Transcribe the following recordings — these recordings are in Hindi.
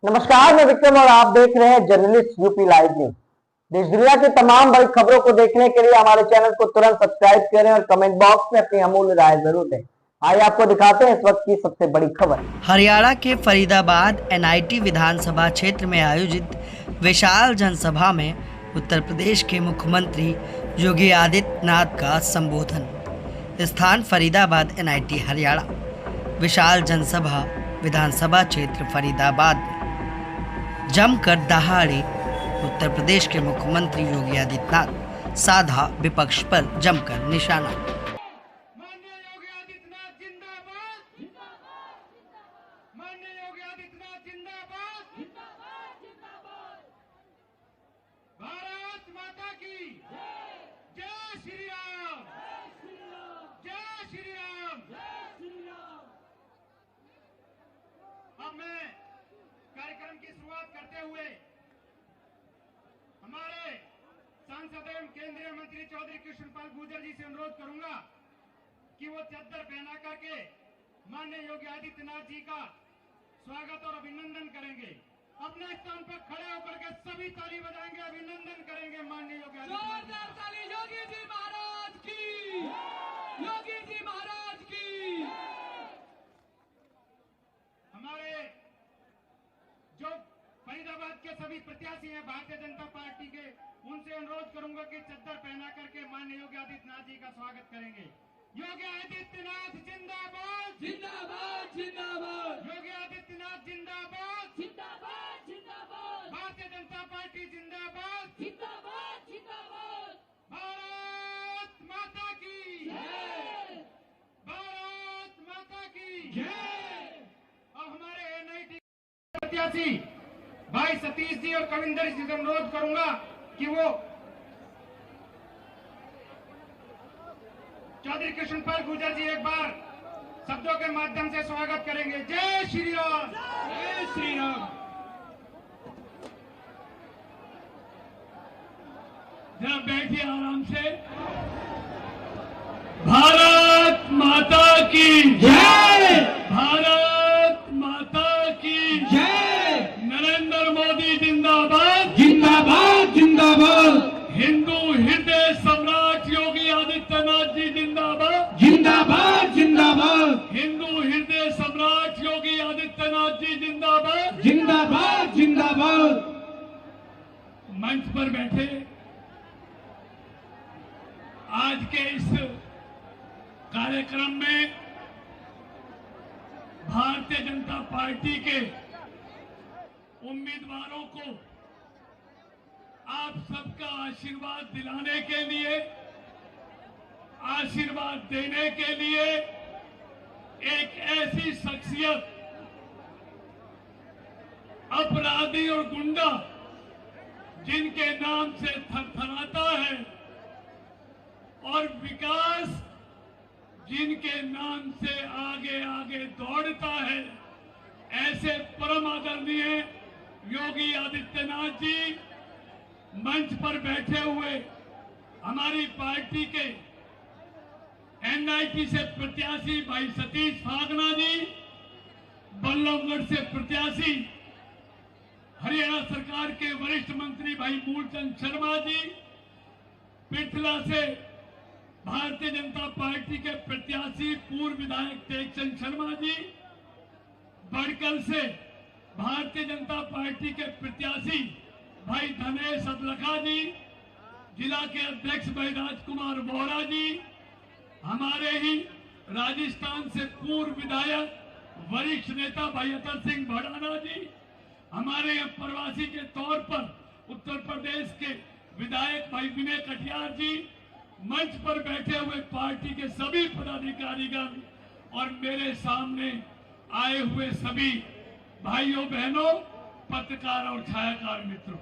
नमस्कार, मैं विक्रम और आप देख रहे हैं जर्नलिस्ट यूपी लाइव न्यूज। देश दुनिया की तमाम बड़ी खबरों को देखने के लिए हमारे चैनल को तुरंत सब्सक्राइब करें और कमेंट बॉक्स में अपनी अमूल्य राय जरूर दें। आइए आपको दिखाते हैं इस वक्त की सबसे बड़ी खबर। हरियाणा के फरीदाबाद एनआईटी विधानसभा क्षेत्र में आयोजित विशाल जनसभा में उत्तर प्रदेश के मुख्यमंत्री योगी आदित्यनाथ का संबोधन। स्थान फरीदाबाद एनआईटी हरियाणा। विशाल जनसभा विधानसभा क्षेत्र फरीदाबाद में जमकर दहाड़े उत्तर प्रदेश के मुख्यमंत्री योगी आदित्यनाथ साधा विपक्ष पर जमकर निशाना। अब मैं कार्यक्रम की शुरुआत करते हुए हमारे सांसद एवं केंद्रीय मंत्री चौधरी कृष्णपाल गुर्जर जी से अनुरोध करूंगा कि वो चद्दर पहना करके माननीय योगी आदित्यनाथ जी का स्वागत और अभिनंदन करेंगे। अपने स्थान पर खड़े होकर के सभी ताली बजाएंगे, अभिनंदन करेंगे माननीय योगी आदित्यनाथ। योगी जी महाराज की, योगी जी महाराज की। हमारे जो फरीदाबाद के सभी प्रत्याशी हैं भारतीय जनता पार्टी के, उनसे अनुरोध करूंगा कि चद्दर पहना करके माननीय योगी आदित्यनाथ जी का स्वागत करेंगे। योगी आदित्यनाथ जिंदाबाद, जिंदाबाद, जिंदाबाद। योगी आदित्यनाथ जिंदाबाद, जिंदाबाद, जिंदाबाद। भारतीय जनता पार्टी जिंदाबाद, जिंदाबाद, जिंदाबाद। भारत माता की जय, भारत माता की जय। और हमारे एनआईटी प्रत्याशी भाई सतीश जी और कविंदर जी से अनुरोध करूंगा कि वो चौधरी कृष्णपाल गुर्जर जी एक बार शब्दों के माध्यम से स्वागत करेंगे। जय श्री राम, जय श्री राम। जरा बैठिए आराम से। भारत माता की जय, भारत माता की जय। नरेंद्र मोदी जिंदाबाद, जिंदाबाद, जिंदाबाद। हिंदू हृदय सम्राट योगी आदित्यनाथ जी जिंदाबाद, जिंदाबाद, जिंदाबाद। हिंदू हृदय सम्राट योगी आदित्यनाथ जी जिंदाबाद, जिंदाबाद, जिंदाबाद। मंच पर बैठे आज के इस कार्यक्रम में भारतीय जनता पार्टी के उम्मीदवारों को आप सबका आशीर्वाद दिलाने के लिए, आशीर्वाद देने के लिए एक ऐसी शख्सियत, अपराधी और गुंडा जिनके नाम से थरथराता है और विकास जिनके नाम से आगे आगे दौड़ता है, ऐसे परम आदरणीय योगी आदित्यनाथ जी मंच पर बैठे हुए हमारी पार्टी के एनआईटी से प्रत्याशी भाई सतीश फागना जी, बल्लभगढ़ से प्रत्याशी हरियाणा सरकार के वरिष्ठ मंत्री भाई मूलचंद शर्मा जी, पिथला से भारतीय जनता पार्टी के प्रत्याशी पूर्व विधायक टेकचंद शर्मा जी, बड़कल से भारतीय जनता पार्टी के प्रत्याशी भाई धनेश अदलखा जी, जिला के अध्यक्ष भाई राजकुमार बोहरा जी, हमारे ही राजस्थान से पूर्व विधायक वरिष्ठ नेता भाई अतर सिंह भड़ाना जी, हमारे यहाँ प्रवासी के तौर पर उत्तर प्रदेश के विधायक भाई विनय कटियार जी, मंच पर बैठे हुए पार्टी के सभी पदाधिकारीगण और मेरे सामने आए हुए सभी भाइयों बहनों, पत्रकार और छायाकार मित्रों,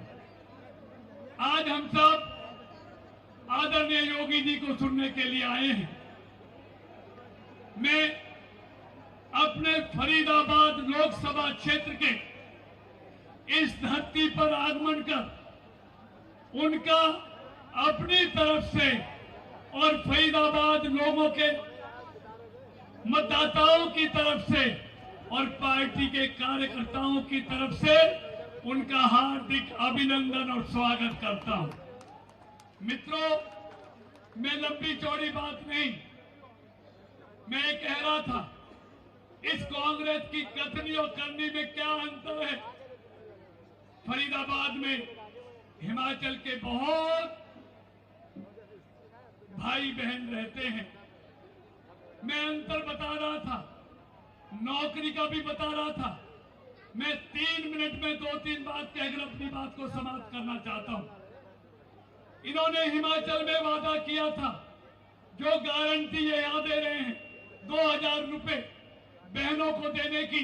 आज हम सब आदरणीय योगी जी को सुनने के लिए आए हैं। मैं अपने फरीदाबाद लोकसभा क्षेत्र के इस धरती पर आगमन कर उनका अपनी तरफ से और फरीदाबाद लोगों के मतदाताओं की तरफ से और पार्टी के कार्यकर्ताओं की तरफ से उनका हार्दिक अभिनंदन और स्वागत करता हूं। मित्रों, मैं लंबी चौड़ी बात नहीं, मैं कह रहा था इस कांग्रेस की कथनी और करनी में क्या अंतर है। फरीदाबाद में हिमाचल के बहुत भाई बहन रहते हैं, मैं अंतर बता रहा था, नौकरी का भी बता रहा था। मैं 3 मिनट में 2-3 बात कहकर अपनी बात को समाप्त करना चाहता हूं। इन्होंने हिमाचल में वादा किया था, जो गारंटी ये यहां दे रहे हैं 2000 रुपए बहनों को देने की,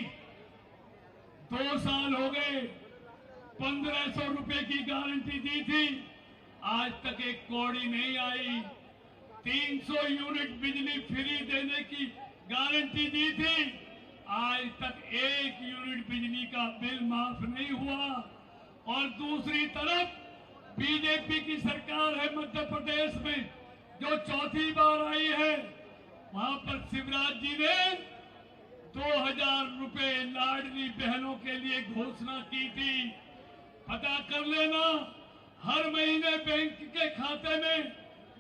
2 साल हो गए, 1500 रुपए की गारंटी दी थी, आज तक एक कौड़ी नहीं आई। 300 यूनिट बिजली फ्री देने की गारंटी दी थी, आज तक 1 यूनिट बिजली का बिल माफ नहीं हुआ। और दूसरी तरफ बीजेपी की सरकार है मध्य प्रदेश में, जो चौथी बार आई है, वहां पर शिवराज जी ने 2000 रुपए लाडली बहनों के लिए घोषणा की थी। पता कर लेना, हर महीने बैंक के खाते में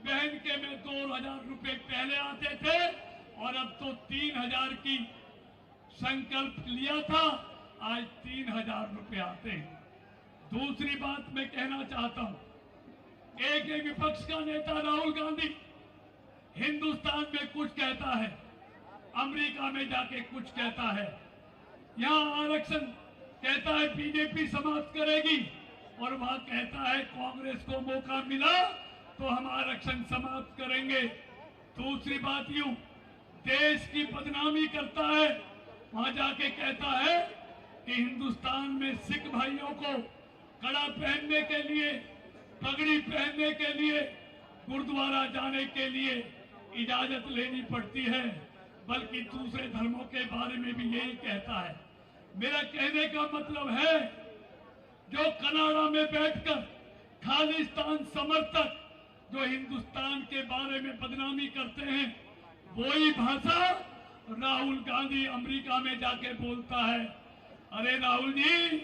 बहन के में 2000 रुपए पहले आते थे और अब तो 3000 की संकल्प लिया था, आज 3000 रुपए आते हैं। दूसरी बात मैं कहना चाहता हूं, एक विपक्ष का नेता राहुल गांधी हिंदुस्तान में कुछ कहता है, अमेरिका में जाके कुछ कहता है, यहां आरक्षण कहता है बीजेपी समाप्त करेगी, और वहां कहता है कांग्रेस को मौका मिला तो हम आरक्षण समाप्त करेंगे। दूसरी बात यूं, देश की बदनामी करता है, वहां जाके कहता है कि हिंदुस्तान में सिख भाइयों को कड़ा पहनने के लिए, पगड़ी पहनने के लिए, गुरुद्वारा जाने के लिए इजाजत लेनी पड़ती है, बल्कि दूसरे धर्मों के बारे में भी यही कहता है। मेरा कहने का मतलब है, जो कनाडा में बैठकर खालिस्तान समर्थक जो हिंदुस्तान के बारे में बदनामी करते हैं, वही भाषा राहुल गांधी अमेरिका में जाके बोलता है। अरे राहुल जी,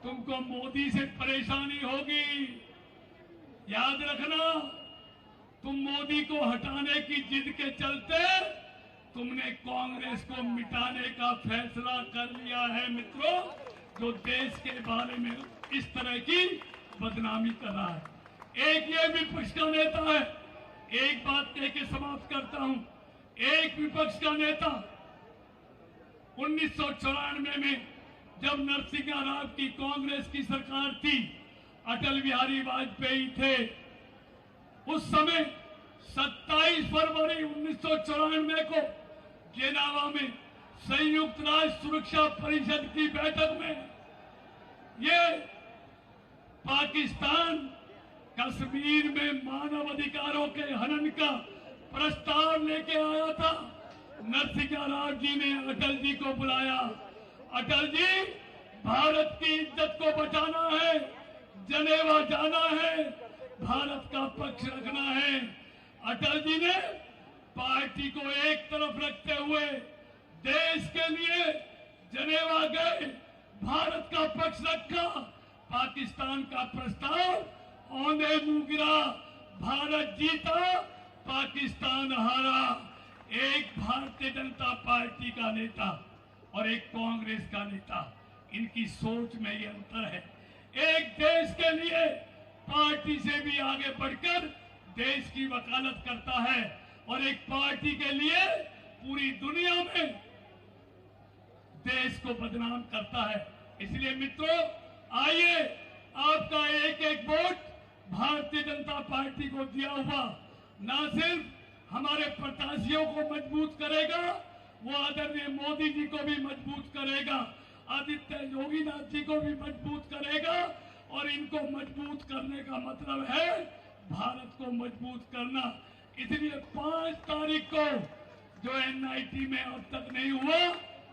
तुमको मोदी से परेशानी होगी, याद रखना, तुम मोदी को हटाने की जिद के चलते तुमने कांग्रेस को मिटाने का फैसला कर लिया है। मित्रों, जो देश के बारे में इस तरह की बदनामी कर रहा है, एक ये विपक्ष का नेता है। एक बात कह के समाप्त करता हूं, एक विपक्ष का नेता 1994 में जब नरसिंह राव की कांग्रेस की सरकार थी, अटल बिहारी वाजपेयी थे, उस समय 27 फरवरी 1994 को जेनेवा में संयुक्त राष्ट्र सुरक्षा परिषद की बैठक में ये पाकिस्तान कश्मीर में मानव अधिकारों के हनन का प्रस्ताव लेके आया था। नरसिंह राव जी ने अटल जी को बुलाया, अटल जी, भारत की इज्जत को बचाना है, जनेवा जाना है, भारत का पक्ष रखना है। अटल जी ने पार्टी को एक तरफ रखते हुए देश के लिए जनेवा गए, भारत का पक्ष रखा, पाकिस्तान का प्रस्ताव औंधे मुंह गिरा, भारत जीता, पाकिस्तान हारा। एक भारतीय जनता पार्टी का नेता और एक कांग्रेस का नेता, इनकी सोच में ये अंतर है। एक देश के लिए पार्टी से भी आगे बढ़कर देश की वकालत करता है और एक पार्टी के लिए पूरी दुनिया में देश को बदनाम करता है। इसलिए मित्रों, आइए, आपका एक एक वोट भारतीय जनता पार्टी को दिया हुआ ना सिर्फ हमारे प्रत्याशियों को मजबूत करेगा, वो आदरणीय मोदी जी को भी मजबूत करेगा, आदित्य योगीनाथ जी को भी मजबूत करेगा। और इनको मजबूत करने का मतलब है भारत को मजबूत करना। इसलिए 5 तारीख को जो एनआईटी में अब तक नहीं हुआ,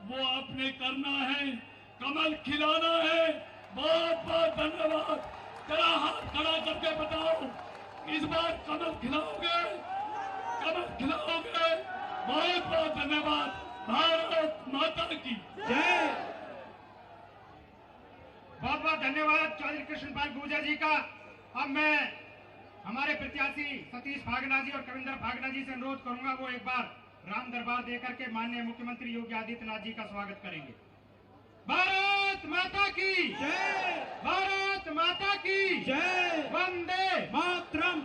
वो आपने करना है, कमल खिलाना है। बहुत बहुत धन्यवाद। जरा हाथ खड़ा करके बताओ, इस बार कमल खिलाओगे? कमल खिलाओगे? बहुत बहुत धन्यवाद। भारत माता की जय। बहुत बहुत धन्यवाद चौधरी कृष्णपाल गुर्जर जी का। अब मैं हमारे प्रत्याशी सतीश फागना जी और कविंदर फागना जी से अनुरोध करूंगा वो एक बार राम दरबार देकर के माननीय मुख्यमंत्री योगी आदित्यनाथ जी का स्वागत करेंगे। भारत माता की जय। भारत माता की जय। वंदे मातरम।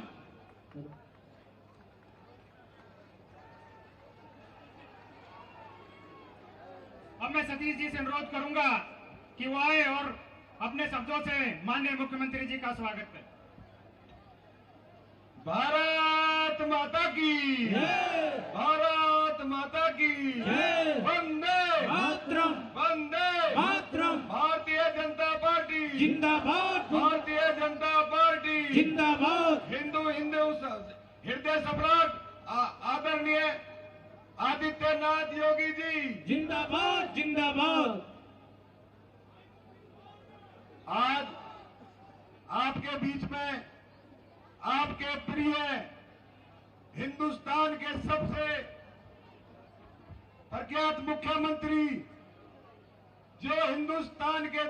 अब मैं सतीश जी से अनुरोध करूंगा कि वो आए और अपने शब्दों से माननीय मुख्यमंत्री जी का स्वागत करें। भारत माता की जय। भारत माता की जय। वंदे मातरम। वंदे मातरम। भारतीय जनता पार्टी जिंदाबाद। भारतीय जनता पार्टी जिंदाबाद। हिंदू हिंदू हृदय सम्राट आदरणीय आदित्यनाथ योगी जी जिंदाबाद। जिंदाबाद। आज आपके बीच में आपके प्रिय हिंदुस्तान के सबसे प्रख्यात मुख्यमंत्री जो हिंदुस्तान के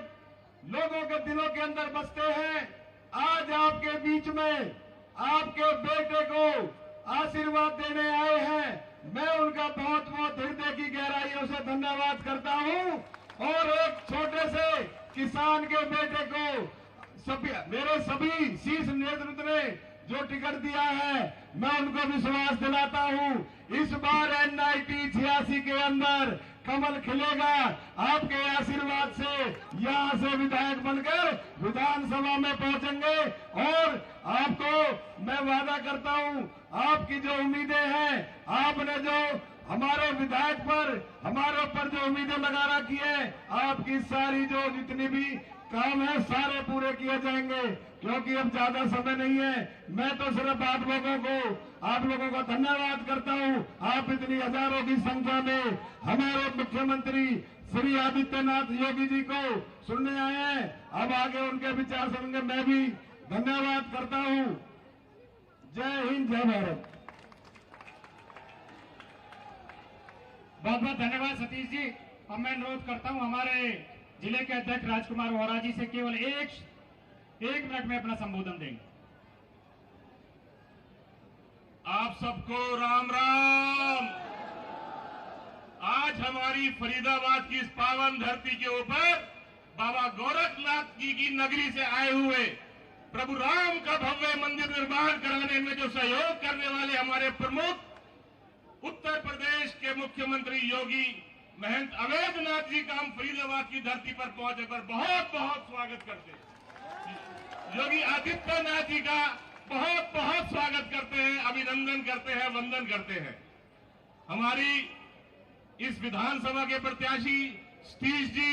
लोगों के दिलों के अंदर बसते हैं, आज आपके बीच में आपके बेटे को आशीर्वाद देने आए हैं। मैं उनका बहुत बहुत हृदय की गहराइयों से धन्यवाद करता हूं। और एक छोटे से किसान के बेटे को मेरे सभी शीर्ष नेतृत्व ने जो टिकट दिया है, मैं उनको विश्वास दिलाता हूं इस बार NIT 86 के अंदर कमल खिलेगा। आपके आशीर्वाद से यहां से विधायक बनकर विधानसभा में पहुंचेंगे। और आपको मैं वादा करता हूं, आपकी जो उम्मीदें हैं, आपने जो हमारे विधायक पर हमारे ऊपर जो उम्मीदें लगा रखी है, आपकी सारी जो जितनी भी काम है सारे पूरे किए जाएंगे। क्योंकि अब ज्यादा समय नहीं है। मैं तो सिर्फ आप लोगों का धन्यवाद करता हूं। आप इतनी हजारों की संख्या में हमारे मुख्यमंत्री श्री आदित्यनाथ योगी जी को सुनने आए हैं। अब आगे उनके विचार सुनेंगे। मैं भी धन्यवाद करता हूं। जय हिंद, जय भारत। बहुत बहुत धन्यवाद सतीश जी। अब मैं अनुरोध करता हूं हमारे जिले के अध्यक्ष राजकुमार वोरा जी से केवल एक मिनट में अपना संबोधन देंगे। आप सबको राम राम। आज हमारी फरीदाबाद की इस पावन धरती के ऊपर बाबा गोरखनाथ जी की नगरी से आए हुए प्रभु राम का भव्य मंदिर निर्माण कराने में जो सहयोग करने वाले हमारे प्रमुख उत्तर प्रदेश के मुख्यमंत्री योगी महंत अवैधनाथ जी का हम फरीदाबाद की धरती पर पहुंचे पर बहुत बहुत स्वागत करते हैं। योगी आदित्यनाथ जी का बहुत बहुत स्वागत करते हैं, अभिनंदन करते हैं, वंदन करते हैं। हमारी इस विधानसभा के प्रत्याशी सतीश जी,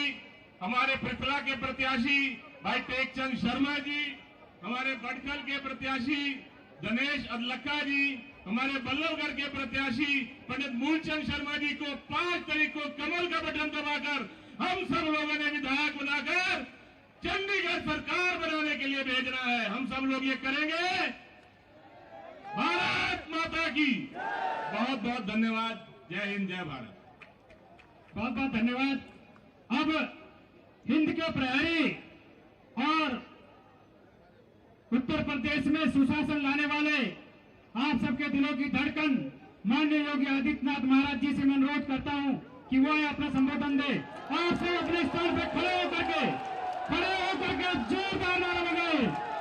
हमारे पृथला के प्रत्याशी भाई टेकचंद शर्मा जी, हमारे बड़कल के प्रत्याशी दिनेश अदलक्का जी, हमारे बल्लभगढ़ के प्रत्याशी पंडित मूलचंद शर्मा जी को 5 तारीख को कमल का बटन दबाकर हम सब लोगों ने विधायक बनाकर चंडीगढ़ सरकार बनाने के लिए भेजना है। हम सब लोग ये करेंगे। भारत माता की बहुत बहुत धन्यवाद। जय हिंद, जय भारत। बहुत बहुत धन्यवाद। अब हिंद के प्रहरी और उत्तर प्रदेश में सुशासन लाने वाले आप सबके दिलों की धड़कन माननीय योगी आदित्यनाथ महाराज जी से मैं अनुरोध करता हूं कि वो अपना संबोधन दे। आप सब अपने स्थान पर खड़े होकर के जोरदार नारा लगाए।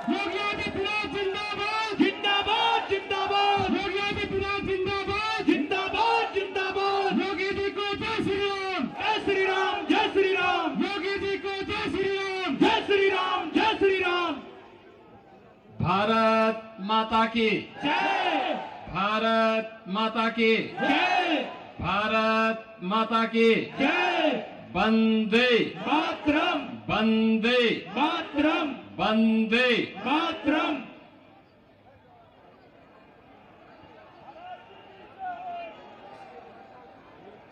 योगी आदित्यनाथ जिंदाबाद, जिंदाबाद, जिंदाबाद। योगी आदित्यनाथ जिंदाबाद, जिंदाबाद, जिंदाबाद। योगी जी को जय श्री राम, जय श्री राम, जय श्री राम। योगी जी को जय श्री राम, जय श्री राम, जय श्री राम। भारत माता की जय। भारत माता की जय। भारत माता की जय। वंदे मातरम, वंदे मातरम, वंदे मातरम।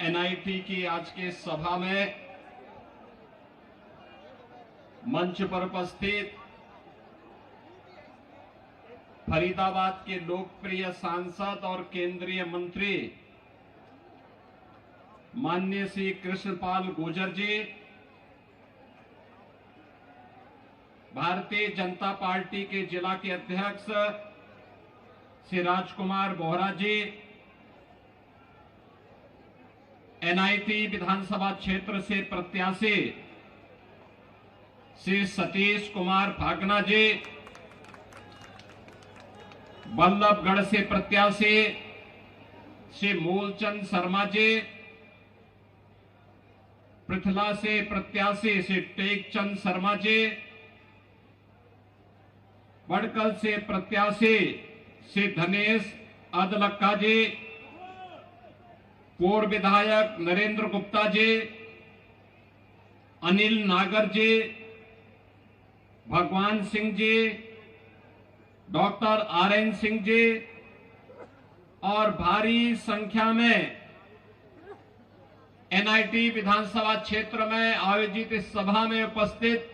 NIT की आज के सभा में मंच पर उपस्थित फरीदाबाद के लोकप्रिय सांसद और केंद्रीय मंत्री माननीय श्री कृष्णपाल गुर्जर जी, भारतीय जनता पार्टी के जिला के अध्यक्ष श्री राजकुमार बोहरा जी, एनआईटी विधानसभा क्षेत्र से प्रत्याशी श्री सतीश कुमार फागना जी, बल्लभगढ़ से प्रत्याशी श्री मूलचंद शर्मा जी, पृथला से प्रत्याशी श्री टेकचंद शर्मा जी, बड़कल से प्रत्याशी श्री धनेश अदलक्का जी, पूर्व विधायक नरेंद्र गुप्ता जी, अनिल नागर जी, भगवान सिंह जी, डॉक्टर आरएन सिंह जी और भारी संख्या में एनआईटी विधानसभा क्षेत्र में आयोजित इस सभा में उपस्थित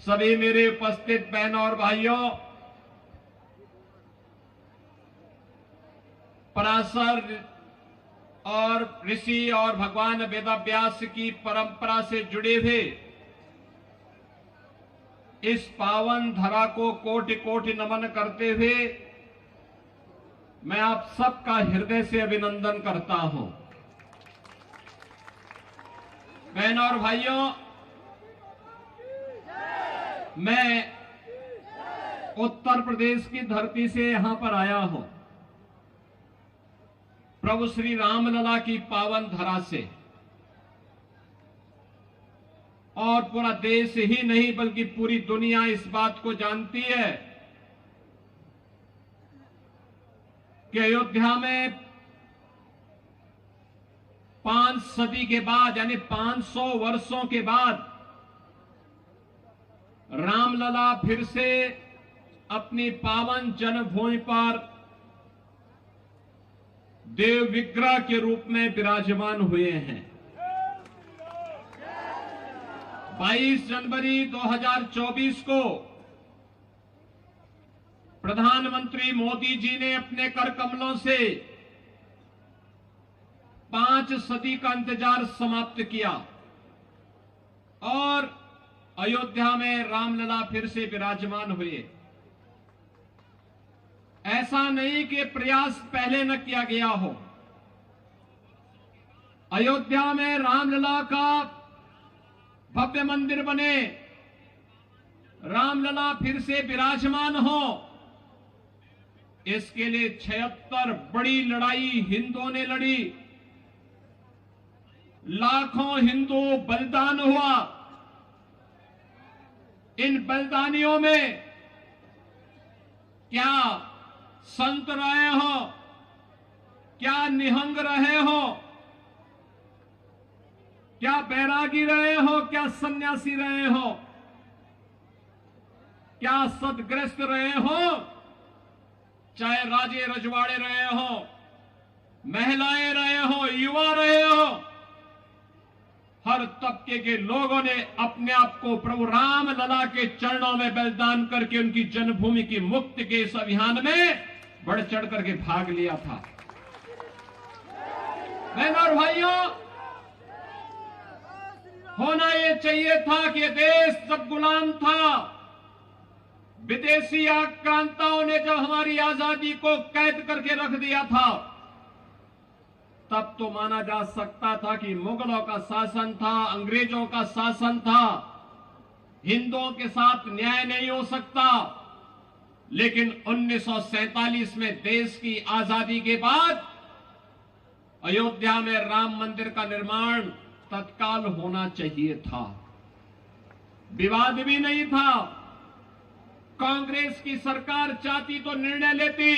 सभी मेरे उपस्थित बहनों और भाइयों, पराशर और ऋषि और भगवान वेदव्यास की परंपरा से जुड़े हुए इस पावन धरा को कोटि कोटि नमन करते हुए मैं आप सबका हृदय से अभिनंदन करता हूं। बहनों और भाइयों, मैं उत्तर प्रदेश की धरती से यहां पर आया हूं, प्रभु श्री रामलला की पावन धरा से, और पूरा देश ही नहीं बल्कि पूरी दुनिया इस बात को जानती है कि अयोध्या में 5 सदी के बाद यानी 500 वर्षों के बाद रामलला फिर से अपनी पावन जन्मभूमि पर देव विग्रह के रूप में विराजमान हुए हैं। 22 जनवरी 2024 को प्रधानमंत्री मोदी जी ने अपने कर कमलों से 5 सदी का इंतजार समाप्त किया और अयोध्या में रामलला फिर से विराजमान हुए। ऐसा नहीं कि प्रयास पहले न किया गया हो। अयोध्या में रामलला का भव्य मंदिर बने, रामलला फिर से विराजमान हो, इसके लिए 76 बड़ी लड़ाई हिंदुओं ने लड़ी, लाखों हिंदू बलिदान हुआ। इन बलिदानियों में क्या संत रहे हो, क्या निहंग रहे हो, क्या बैरागी रहे हो, क्या सन्यासी रहे हो, क्या सदग्रस्त रहे हो, चाहे राजे रजवाड़े रहे हो, महिलाएं रहे हो, युवा रहे हो, हर तबके के लोगों ने अपने आप को प्रभु रामलला के चरणों में बलिदान करके उनकी जन्मभूमि की मुक्ति के इस अभियान में बढ़ चढ़ करके भाग लिया था। बहनों और भाइयों, होना यह चाहिए था कि देश जब गुलाम था, विदेशी आक्रांताओं ने जब हमारी आजादी को कैद करके रख दिया था, तब तो माना जा सकता था कि मुगलों का शासन था, अंग्रेजों का शासन था, हिंदुओं के साथ न्याय नहीं हो सकता। लेकिन 1947 में देश की आजादी के बाद अयोध्या में राम मंदिर का निर्माण तत्काल होना चाहिए था, विवाद भी नहीं था। कांग्रेस की सरकार चाहती तो निर्णय लेती,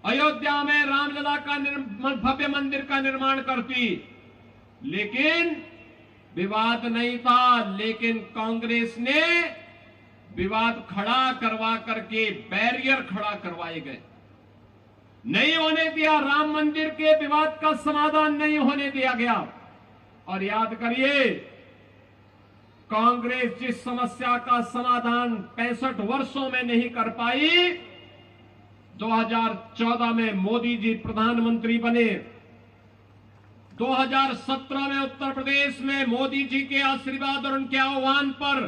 अयोध्या में रामलला का भव्य मंदिर का निर्माण करती, लेकिन विवाद नहीं था। लेकिन कांग्रेस ने विवाद खड़ा करवा करके बैरियर खड़ा करवाए गए, नहीं होने दिया, राम मंदिर के विवाद का समाधान नहीं होने दिया गया। और याद करिए, कांग्रेस जिस समस्या का समाधान 65 वर्षों में नहीं कर पाई, 2014 में मोदी जी प्रधानमंत्री बने, 2017 में उत्तर प्रदेश में मोदी जी के आशीर्वाद और उनके आह्वान पर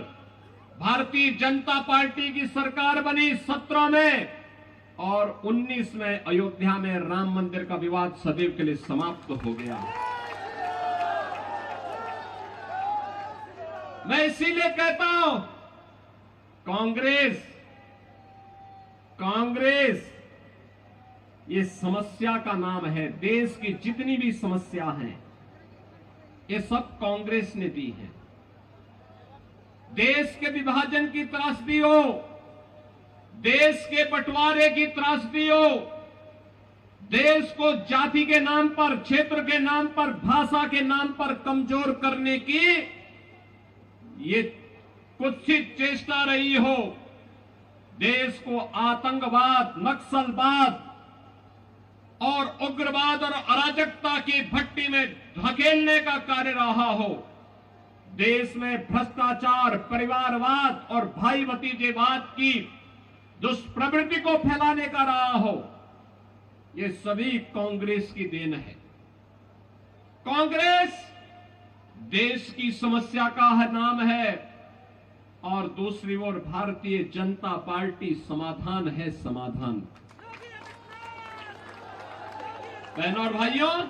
भारतीय जनता पार्टी की सरकार बनी 17 में, और 19 में अयोध्या में राम मंदिर का विवाद सदैव के लिए समाप्त हो गया। मैं इसीलिए कहता हूं, कांग्रेस ये समस्या का नाम है। देश की जितनी भी समस्या हैं, ये सब कांग्रेस ने दी है। देश के विभाजन की त्रासदी हो, देश के बंटवारे की त्रासदी हो, देश को जाति के नाम पर, क्षेत्र के नाम पर, भाषा के नाम पर कमजोर करने की ये कुत्सित चेष्टा रही हो, देश को आतंकवाद, नक्सलवाद और उग्रवाद और अराजकता की भट्टी में धकेलने का कार्य रहा हो, देश में भ्रष्टाचार, परिवारवाद और भाई भतीजेवाद की दुष्प्रवृत्ति को फैलाने का रहा हो, ये सभी कांग्रेस की देन है। कांग्रेस देश की समस्या का नाम है और दूसरी ओर भारतीय जनता पार्टी समाधान है, समाधान। बहनों और भाइयों,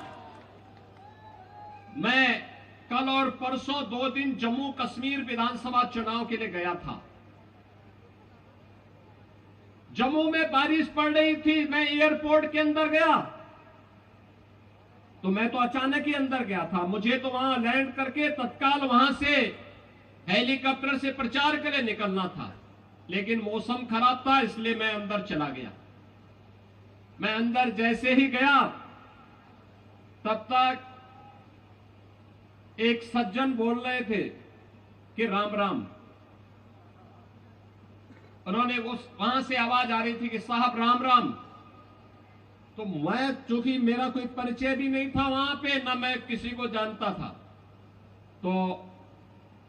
मैं कल और परसों 2 दिन जम्मू कश्मीर विधानसभा चुनाव के लिए गया था। जम्मू में बारिश पड़ रही थी, मैं एयरपोर्ट के अंदर गया तो मैं तो अचानक ही अंदर गया था। मुझे तो वहां लैंड करके तत्काल वहां से हेलीकॉप्टर से प्रचार के लिए निकलना था, लेकिन मौसम खराब था, इसलिए मैं अंदर चला गया। मैं अंदर जैसे ही गया तब तक एक सज्जन बोल रहे थे कि राम राम। उन्होंने वहां से आवाज आ रही थी कि साहब राम राम। तो मैं, चूंकि मेरा कोई परिचय भी नहीं था वहां पे, ना मैं किसी को जानता था, तो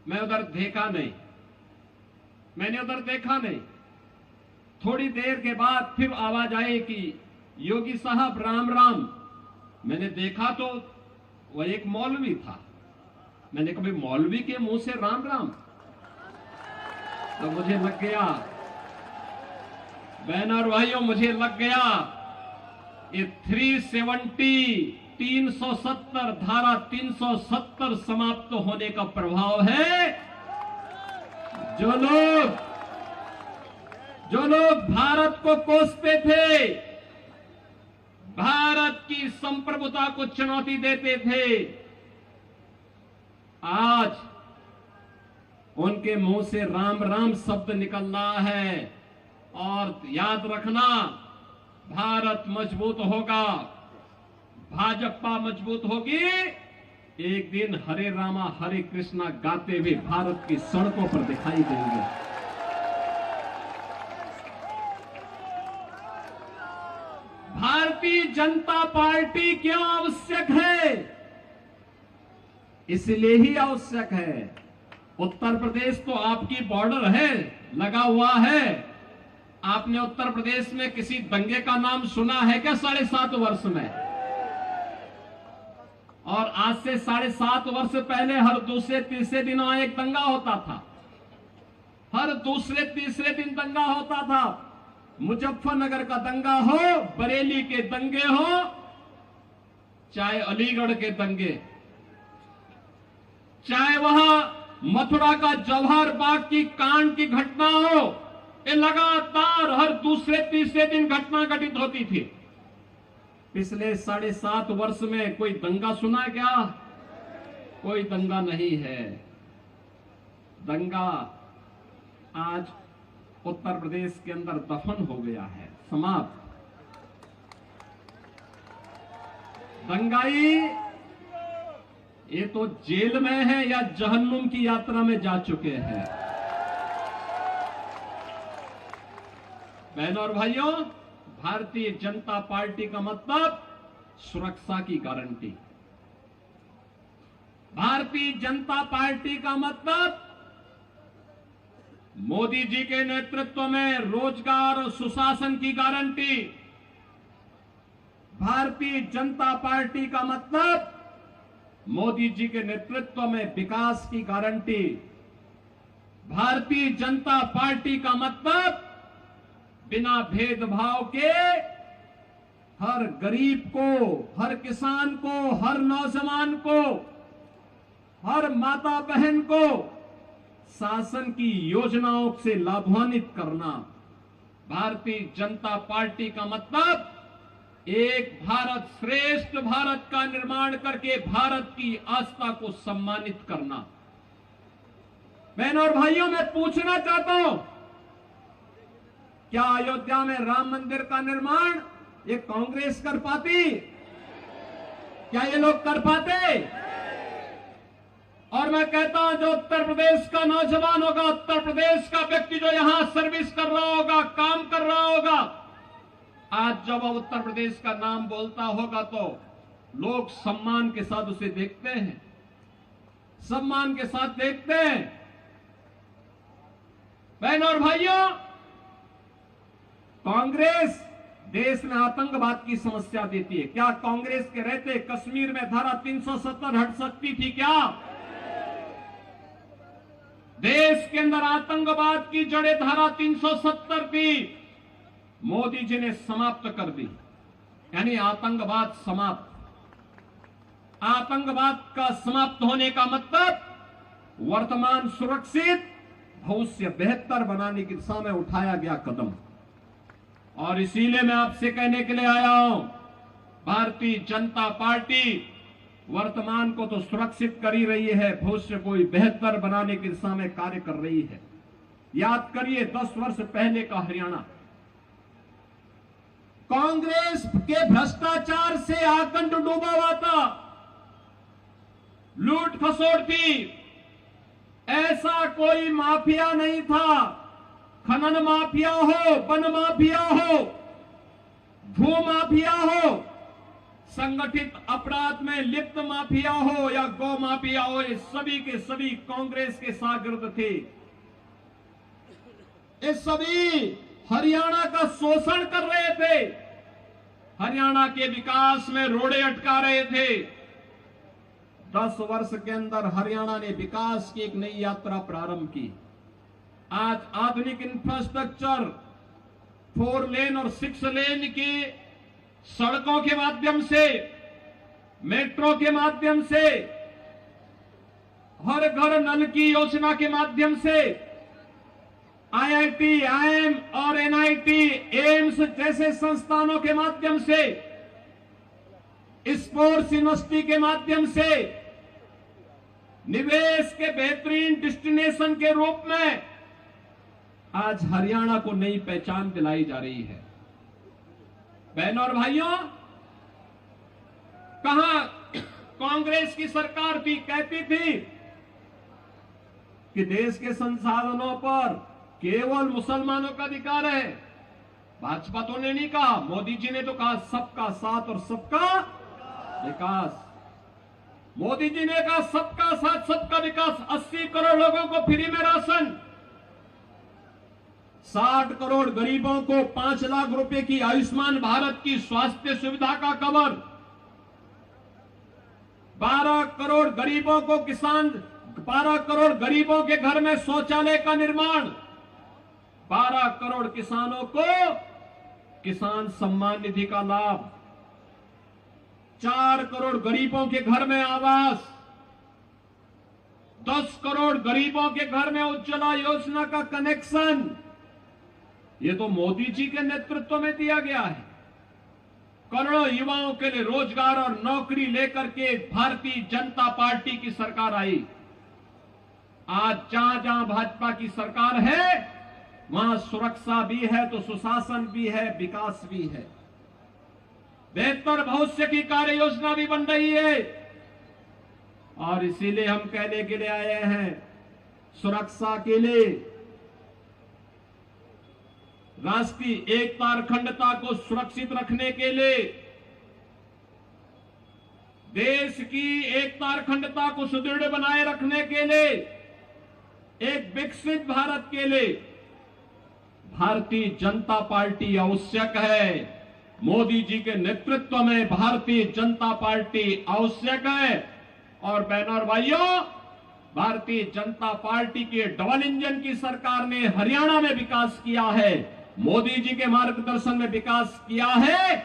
मैं उधर देखा नहीं, मैंने उधर देखा नहीं। थोड़ी देर के बाद फिर आवाज आई कि योगी साहब राम राम। मैंने देखा तो वह एक मौलवी था। मैंने कहा मौलवी के मुंह से राम राम, तो मुझे लग गया, बहनों और भाइयों, मुझे लग गया ये 370 धारा 370 समाप्त होने का प्रभाव है। जो लोग भारत को कोसते थे, भारत की संप्रभुता को चुनौती देते थे, आज उनके मुंह से राम राम शब्द निकल रहा है। और याद रखना, भारत मजबूत होगा, भाजपा मजबूत होगी, एक दिन हरे रामा हरे कृष्णा गाते हुए भारत की सड़कों पर दिखाई देंगे। भारतीय जनता पार्टी क्यों आवश्यक है? इसलिए ही आवश्यक है। उत्तर प्रदेश तो आपकी बॉर्डर है, लगा हुआ है। आपने उत्तर प्रदेश में किसी दंगे का नाम सुना है क्या 7.5 वर्ष में? और आज से 7.5 वर्ष पहले हर दूसरे तीसरे दिन वहां एक दंगा होता था। हर दूसरे तीसरे दिन दंगा होता था। मुजफ्फरनगर का दंगा हो, बरेली के दंगे हो, चाहे अलीगढ़ के दंगे, चाहे वहां मथुरा का जवाहर बाग की कांड की घटना हो, ये लगातार हर दूसरे तीसरे दिन घटना घटित होती थी। पिछले 7.5 वर्ष में कोई दंगा सुना क्या? कोई दंगा नहीं है। दंगा आज उत्तर प्रदेश के अंदर दफन हो गया है, समाप्त। दंगाई ये तो जेल में है या जहन्नुम की यात्रा में जा चुके हैं। बहनों और भाइयों, भारतीय जनता पार्टी का मतलब सुरक्षा की गारंटी। भारतीय जनता पार्टी का मतलब मोदी जी के नेतृत्व में रोजगार और सुशासन की गारंटी। भारतीय जनता पार्टी का मतलब मोदी जी के नेतृत्व में विकास की गारंटी। भारतीय जनता पार्टी का मतलब बिना भेदभाव के हर गरीब को, हर किसान को, हर नौजवान को, हर माता बहन को शासन की योजनाओं से लाभान्वित करना। भारतीय जनता पार्टी का मतलब एक भारत श्रेष्ठ भारत का निर्माण करके भारत की आस्था को सम्मानित करना। बहनों और भाइयों, मैं पूछना चाहता हूं, क्या अयोध्या में राम मंदिर का निर्माण ये कांग्रेस कर पाती? क्या ये लोग कर पाते? और मैं कहता हूं, जो उत्तर प्रदेश का नौजवान होगा, उत्तर प्रदेश का व्यक्ति जो यहां सर्विस कर रहा होगा, काम कर रहा होगा, आज जब वो उत्तर प्रदेश का नाम बोलता होगा तो लोग सम्मान के साथ उसे देखते हैं, सम्मान के साथ देखते हैं। बहनों और भाइयों, कांग्रेस देश में आतंकवाद की समस्या देती है। क्या कांग्रेस के रहते कश्मीर में धारा 370 हट सकती थी? क्या देश के अंदर आतंकवाद की जड़ें धारा 370 थी, मोदी जी ने समाप्त कर दी। यानी आतंकवाद समाप्त। आतंकवाद का समाप्त होने का मतलब वर्तमान सुरक्षित, भविष्य बेहतर बनाने की दिशा में उठाया गया कदम। और इसीलिए मैं आपसे कहने के लिए आया हूं, भारतीय जनता पार्टी वर्तमान को तो सुरक्षित कर ही रही है, भविष्य को बेहतर बनाने की दिशा में कार्य कर रही है। याद करिए 10 वर्ष पहले का हरियाणा, कांग्रेस के भ्रष्टाचार से आकंठ डूबा हुआ था, लूट खसोट थी। ऐसा कोई माफिया नहीं था, खनन माफिया हो, वन माफिया हो, भू माफिया हो, संगठित अपराध में लिप्त माफिया हो या गौ माफिया हो, ये सभी के सभी कांग्रेस के शागिर्द थे। ये सभी हरियाणा का शोषण कर रहे थे, हरियाणा के विकास में रोड़े अटका रहे थे। 10 वर्ष के अंदर हरियाणा ने विकास की एक नई यात्रा प्रारंभ की। आज आधुनिक इंफ्रास्ट्रक्चर, 4 लेन और 6 लेन की सड़कों के माध्यम से, मेट्रो के माध्यम से, हर घर नल की योजना के माध्यम से, IIT, IIM और NIT, एम्स जैसे संस्थानों के माध्यम से, स्पोर्ट्स यूनिवर्सिटी के माध्यम से, निवेश के बेहतरीन डेस्टिनेशन के रूप में आज हरियाणा को नई पहचान दिलाई जा रही है। बहनों और भाइयों, कहां कांग्रेस की सरकार थी, कहती थी कि देश के संसाधनों पर केवल मुसलमानों का अधिकार है। भाजपा तो ने नहीं कहा, मोदी जी ने तो कहा सबका साथ और सबका विकास। मोदी जी ने कहा सबका साथ सबका विकास। 80 करोड़ लोगों को फ्री में राशन, 60 करोड़ गरीबों को 5 लाख रुपए की आयुष्मान भारत की स्वास्थ्य सुविधा का कवर, 12 करोड़ गरीबों को 12 करोड़ गरीबों के घर में शौचालय का निर्माण, 12 करोड़ किसानों को किसान सम्मान निधि का लाभ, 4 करोड़ गरीबों के घर में आवास, 10 करोड़ गरीबों के घर में उज्ज्वला योजना का कनेक्शन। ये तो मोदी जी के नेतृत्व में दिया गया है। करोड़ों युवाओं के लिए रोजगार और नौकरी लेकर के भारतीय जनता पार्टी की सरकार आई। आज जहां जहां भाजपा की सरकार है, वहां सुरक्षा भी है तो सुशासन भी है, विकास भी है, बेहतर भविष्य की कार्य योजना भी बन रही है। और इसीलिए हम कहने के लिए आए हैं, सुरक्षा के लिए, राष्ट्रीय एकता और अखंडता को सुरक्षित रखने के लिए, देश की एकता और अखंडता को सुदृढ़ बनाए रखने के लिए, एक विकसित भारत के लिए भारतीय जनता पार्टी आवश्यक है। मोदी जी के नेतृत्व में भारतीय जनता पार्टी आवश्यक है। और बहनों और भाइयों, भारतीय जनता पार्टी के डबल इंजन की सरकार ने हरियाणा में विकास किया है, मोदी जी के मार्गदर्शन में विकास किया है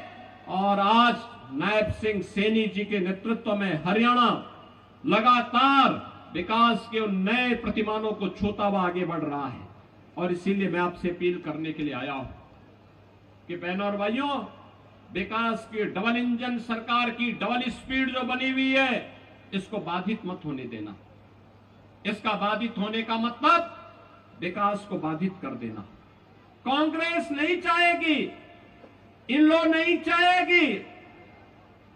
और आज नायब सिंह सैनी जी के नेतृत्व में हरियाणा लगातार विकास के उन नए प्रतिमानों को छूता हुआ आगे बढ़ रहा है। और इसीलिए मैं आपसे अपील करने के लिए आया हूं कि बहनों और भाइयों, विकास की डबल इंजन सरकार की डबल स्पीड जो बनी हुई है, इसको बाधित मत होने देना। इसका बाधित होने का मतलब विकास को बाधित कर देना। कांग्रेस नहीं चाहेगी, इन लोग नहीं चाहेगी,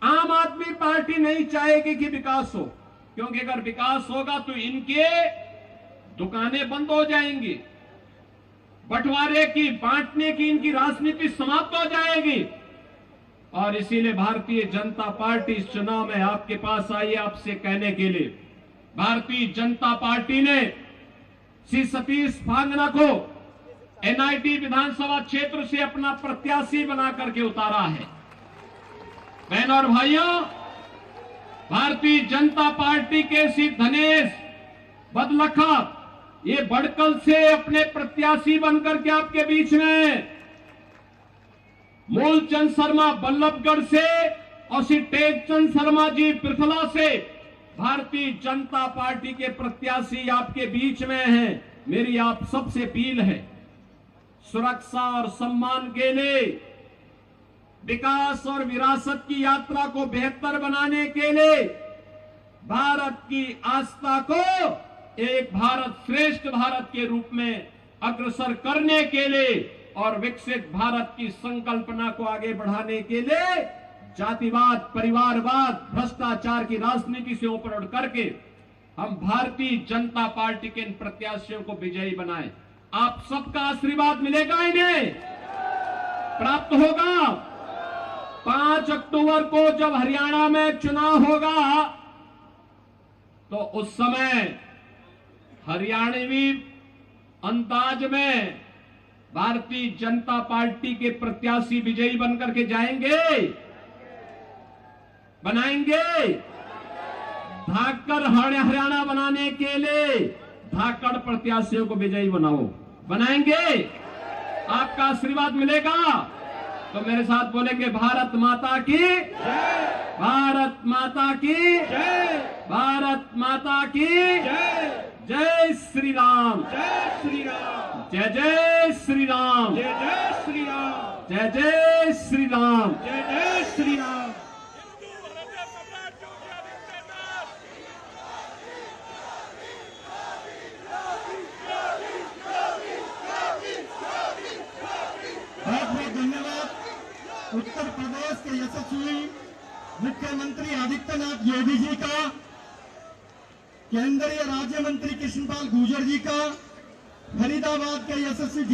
आम आदमी पार्टी नहीं चाहेगी कि विकास हो, क्योंकि अगर विकास होगा तो इनके दुकानें बंद हो जाएंगी, बंटवारे की बांटने की इनकी राजनीति समाप्त हो जाएगी। और इसीलिए भारतीय जनता पार्टी इस चुनाव में आपके पास आई है आपसे कहने के लिए। भारतीय जनता पार्टी ने श्री सतीश फांगना को एनआईटी विधानसभा क्षेत्र से अपना प्रत्याशी बना करके उतारा है। बहनों और भाइयों, भारतीय जनता पार्टी के श्री धनेश बदलखा ये बड़कल से अपने प्रत्याशी बनकर के आपके बीच में, मूलचंद शर्मा बल्लभगढ़ से और श्री टेकचंद शर्मा जी पृथला से भारतीय जनता पार्टी के प्रत्याशी आपके बीच में हैं। मेरी आप सबसे अपील है, सुरक्षा और सम्मान के लिए, विकास और विरासत की यात्रा को बेहतर बनाने के लिए, भारत की आस्था को एक भारत श्रेष्ठ भारत के रूप में अग्रसर करने के लिए और विकसित भारत की संकल्पना को आगे बढ़ाने के लिए जातिवाद, परिवारवाद, भ्रष्टाचार की राजनीति से ऊपर उठ करके हम भारतीय जनता पार्टी के इन प्रत्याशियों को विजयी बनाएं। आप सबका आशीर्वाद मिलेगा, इन्हें प्राप्त होगा। 5 अक्टूबर को जब हरियाणा में चुनाव होगा तो उस समय हरियाणवी अंदाज में भारतीय जनता पार्टी के प्रत्याशी विजयी बनकर के जाएंगे, बनाएंगे। धाकड़ हरियाणा बनाने के लिए धाकड़ प्रत्याशियों को विजयी बनाओ, बनाएंगे। आपका आशीर्वाद मिलेगा तो मेरे साथ बोलेंगे, भारत माता की जय, भारत माता की जय, भारत माता की जय, जय श्री राम, जय श्री राम, जय जय श्री राम, जय जय श्री राम, जय जय श्री राम, जय जय श्री राम। बहुत बहुत धन्यवाद उत्तर प्रदेश के यशस्वी मुख्यमंत्री आदित्यनाथ योगी जी का, केंद्रीय राज्य मंत्री कृष्णपाल गुर्जर जी का, फरीदाबाद के यशस्वी